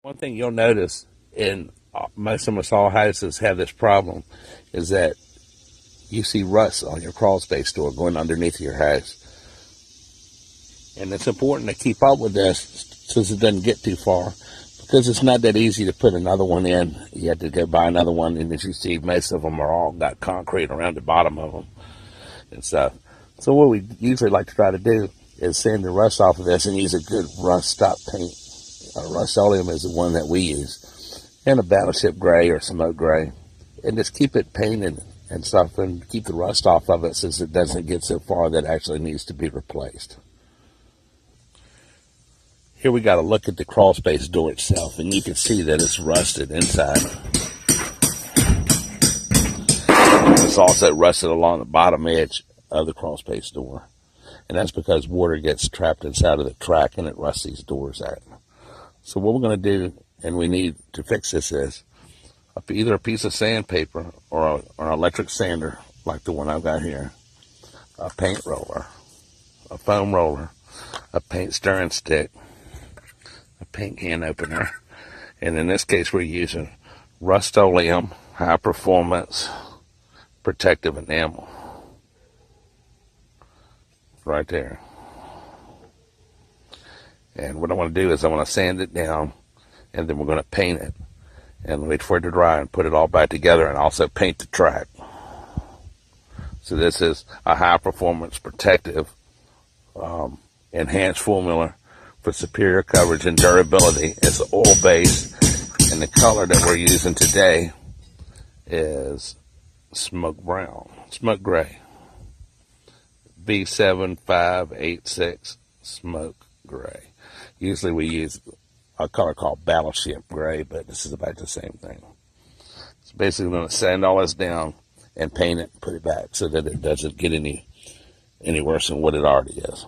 One thing you'll notice in most almost all houses have this problem is that you see rust on your crawl space door going underneath your house. And it's important to keep up with this so it doesn't get too far, because it's not that easy to put another one in. You have to go buy another one, and as you see, most of them are all got concrete around the bottom of them and stuff. So what we usually like to try to do is sand the rust off of this and use a good rust stop paint. Rust-Oleum is the one that we use, and a Battleship Gray or Smoke Gray, and just keep it painted and stuff, and keep the rust off of it since it doesn't get so far that it actually needs to be replaced. Here we got to look at the crawl space door itself, and you can see that it's rusted inside. It's also rusted along the bottom edge of the crawl space door, and that's because water gets trapped inside of the track and it rusts these doors out. So what we're going to do, and we need to fix this, is either a piece of sandpaper or an electric sander like the one I've got here, a paint roller, a foam roller, a paint stirring stick, a paint can opener, and in this case we're using Rust-Oleum high performance protective enamel right there. And what I want to do is I want to sand it down, and then we're going to paint it and wait for it to dry and put it all back together, and also paint the track. So this is a high performance protective enhanced formula for superior coverage and durability. It's oil based, and the color that we're using today is smoke gray, B7586 smoke gray. Usually we use a color called Battleship Gray, but this is about the same thing. So basically we're going to sand all this down and paint it and put it back so that it doesn't get any worse than what it already is.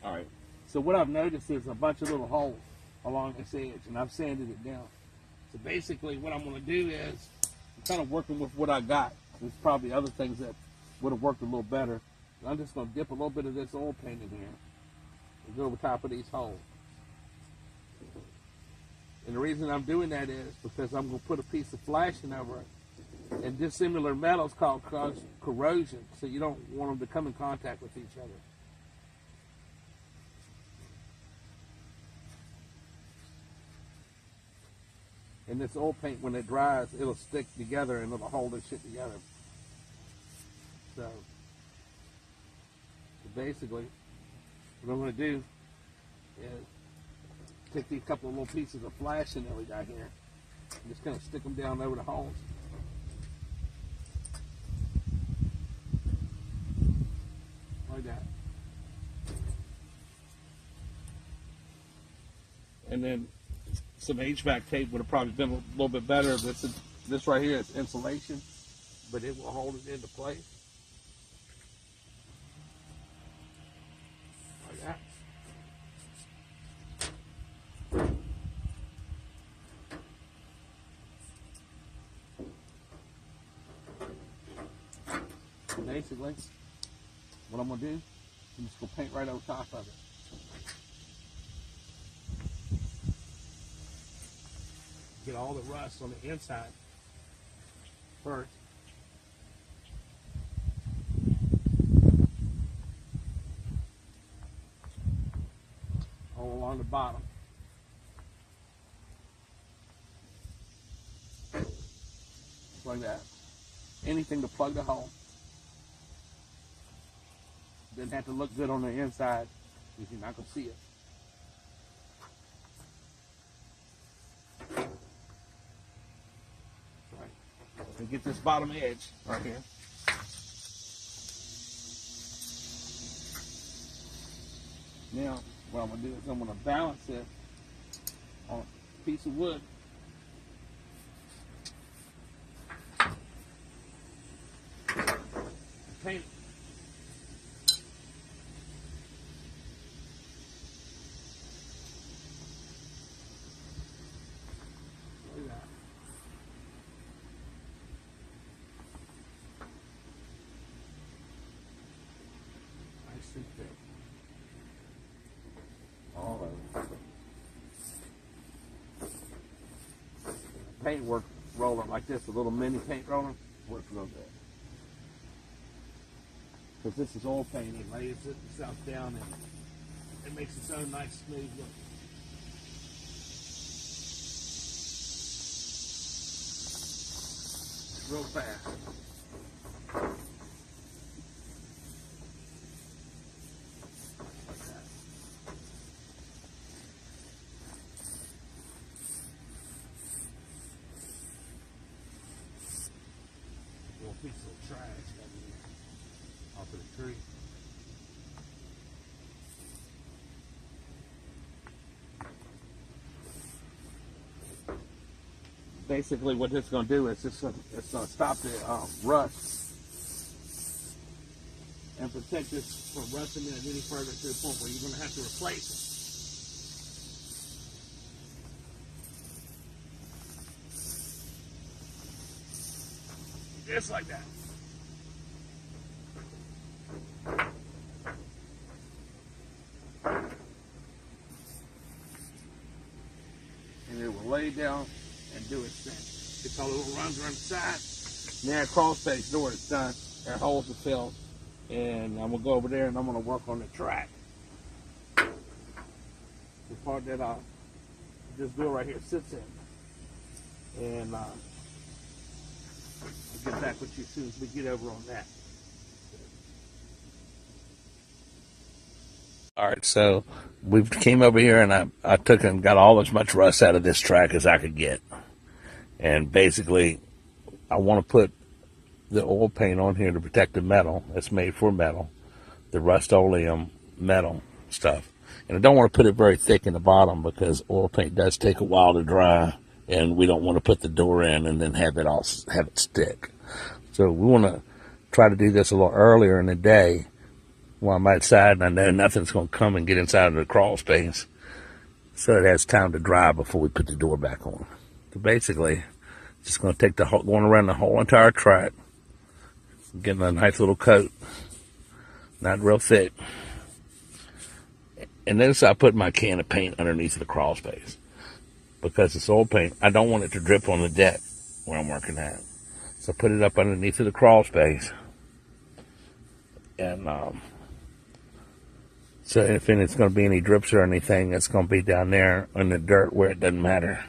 All right, so what I've noticed is a bunch of little holes along this edge, and I've sanded it down. So basically what I'm going to do is I'm kind of working with what I got. There's probably other things that would have worked a little better. I'm just going to dip a little bit of this oil paint in here and go over top of these holes. And the reason I'm doing that is because I'm going to put a piece of flashing over it. And dissimilar metals cause corrosion, so you don't want them to come in contact with each other. And this oil paint, when it dries, it'll stick together and it'll hold this shit together. So basically, what I'm going to do is take these couple of little pieces of flashing that we got here and just kind of stick them down over the holes. Like that. And then some HVAC tape would have probably been a little bit better. This right here is insulation, but it will hold it into place. Like that. Basically, what I'm going to do, I'm just going to paint right over top of it. Get all the rust on the inside first. All along the bottom. Like that. Anything to plug the hole. Doesn't have to look good on the inside if you're not going to see it. Right. And get this bottom edge right here. Now, what I'm going to do is I'm going to balance it on a piece of wood. Paint it. Look at that. Nice and thick. All over. paint work roller like this, a little mini paint roller, works real good. Because this is oil paint, it lays itself down and it makes its own nice smooth look. Real fast. Little piece of trash coming in off of the tree. Basically, what this is going to do is it's going to stop the rust and protect this from rusting it any further to the point where you're going to have to replace it. Just like that. And it will lay down and do its thing. It's all little runs around the side. Now, crawl space door is done. Our holes are filled. And I'm going to go over there and I'm going to work on the track. The part that this door right here sits in. And I'll get back with you as soon as we get over on that. All right, so we came over here and I took and got all as much rust out of this track as I could get. And basically, I want to put the oil paint on here to protect the metal. It's made for metal, the Rust-Oleum metal stuff. And I don't want to put it very thick in the bottom because oil paint does take a while to dry, and we don't want to put the door in and then have it stick. So we want to try to do this a little earlier in the day while I'm outside and I know nothing's going to come and get inside of the crawl space, so it has time to dry before we put the door back on. So basically, just going to take going around the whole entire track, getting a nice little coat, not real thick. And then I put my can of paint underneath the crawl space because it's oil paint. I don't want it to drip on the deck where I'm working at. So I put it up underneath of the crawl space. And so if it's going to be any drips or anything, it's going to be down there in the dirt where it doesn't matter.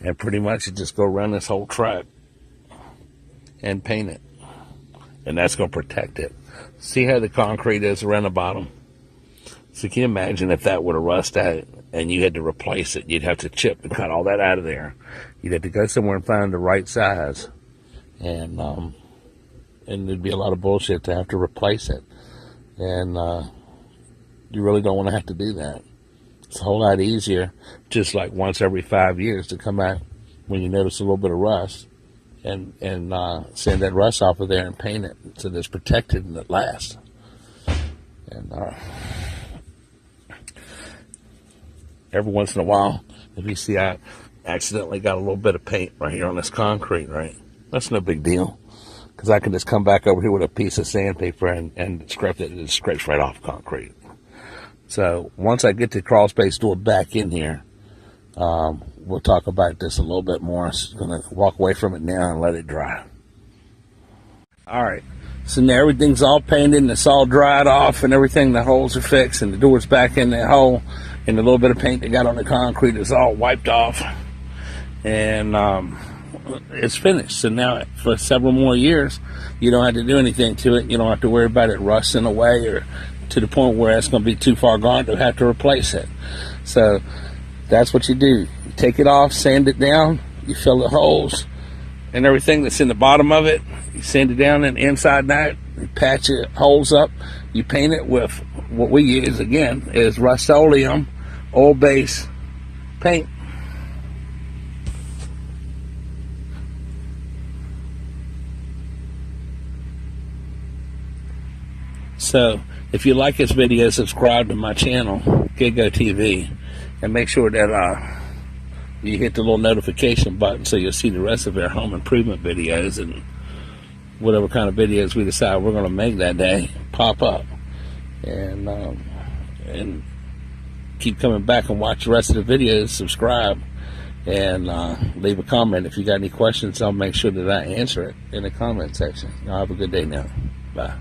And pretty much you just go around this whole track and paint it. And that's going to protect it. See how the concrete is around the bottom? So can you imagine if that would have rusted out and you had to replace it? You'd have to chip and cut all that out of there. You'd have to go somewhere and find the right size. And there'd be a lot of bullshit to have to replace it. And you really don't want to have to do that. It's a whole lot easier, just like once every 5 years, to come out when you notice a little bit of rust and send that rust off of there and paint it so that it's protected and it lasts. And every once in a while, if you see I accidentally got a little bit of paint right here on this concrete, right? That's no big deal, because I can just come back over here with a piece of sandpaper and scrape it, and it scrapes right off concrete. So once I get the crawl space door back in here, we'll talk about this a little bit more. I'm going to walk away from it now and let it dry. All right. So now everything's all painted and it's all dried off and everything. The holes are fixed and the door's back in that hole. And the little bit of paint that got on the concrete is all wiped off. And it's finished. So now for several more years, you don't have to do anything to it. You don't have to worry about it rusting away or to the point where it's going to be too far gone to have to replace it. So that's what you do. You take it off, sand it down, you fill the holes and everything that's in the bottom of it. You sand it down and inside and out, you patch it holes up. You paint it with what we use, again, is Rust-Oleum oil-based paint. So if you like this video, subscribe to my channel, Gigo TV, and make sure that you hit the little notification button so you'll see the rest of our home improvement videos and whatever kind of videos we decide we're going to make that day pop up. And keep coming back and watch the rest of the videos, subscribe, and leave a comment. If you got any questions, I'll make sure that I answer it in the comment section. Y'all have a good day now. Bye.